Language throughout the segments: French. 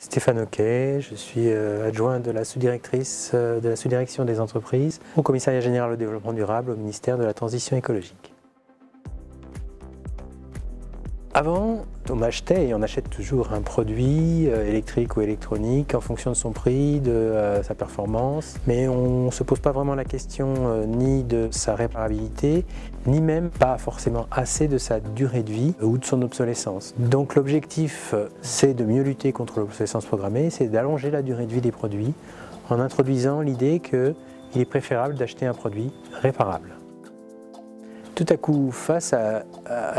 Stéphane Oquet, je suis adjoint de la sous-directrice de la sous-direction des entreprises au Commissariat général au développement durable au ministère de la Transition écologique. Avant, on achetait et on achète toujours un produit électrique ou électronique en fonction de son prix, de sa performance, mais on ne se pose pas vraiment la question ni de sa réparabilité, ni même pas forcément assez de sa durée de vie ou de son obsolescence. Donc l'objectif, c'est de mieux lutter contre l'obsolescence programmée, c'est d'allonger la durée de vie des produits en introduisant l'idée qu'il est préférable d'acheter un produit réparable. Tout à coup, face à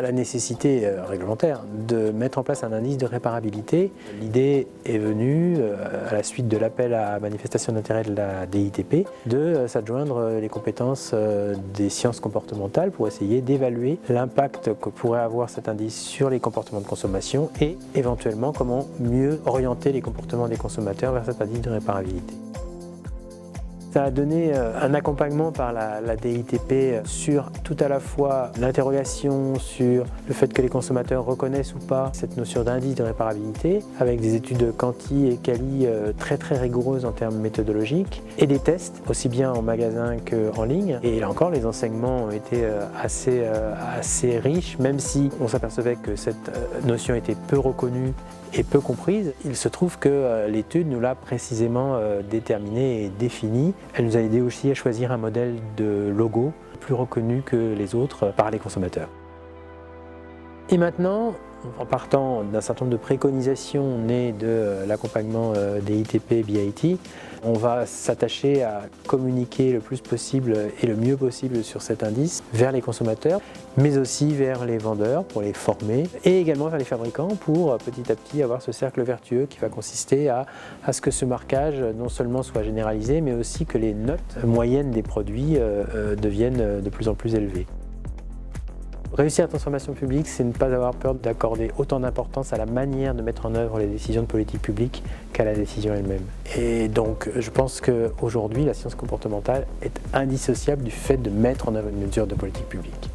la nécessité réglementaire de mettre en place un indice de réparabilité, l'idée est venue, à la suite de l'appel à manifestation d'intérêt de la DITP, de s'adjoindre les compétences des sciences comportementales pour essayer d'évaluer l'impact que pourrait avoir cet indice sur les comportements de consommation et éventuellement comment mieux orienter les comportements des consommateurs vers cet indice de réparabilité. Ça a donné un accompagnement par la DITP sur tout à la fois l'interrogation sur le fait que les consommateurs reconnaissent ou pas cette notion d'indice de réparabilité, avec des études quanti et quali très rigoureuses en termes méthodologiques, et des tests, aussi bien en magasin qu'en ligne. Et là encore, les enseignements ont été assez riches, même si on s'apercevait que cette notion était peu reconnue et peu comprise. Il se trouve que l'étude nous l'a précisément déterminée et définie. Elle nous a aidé aussi à choisir un modèle de logo plus reconnu que les autres par les consommateurs. Et maintenant, en partant d'un certain nombre de préconisations nées de l'accompagnement des ITP BIT, on va s'attacher à communiquer le plus possible et le mieux possible sur cet indice vers les consommateurs, mais aussi vers les vendeurs pour les former et également vers les fabricants pour petit à petit avoir ce cercle vertueux qui va consister à ce que ce marquage non seulement soit généralisé, mais aussi que les notes moyennes des produits deviennent de plus en plus élevées. Réussir la transformation publique, c'est ne pas avoir peur d'accorder autant d'importance à la manière de mettre en œuvre les décisions de politique publique qu'à la décision elle-même. Et donc, je pense qu'aujourd'hui, la science comportementale est indissociable du fait de mettre en œuvre une mesure de politique publique.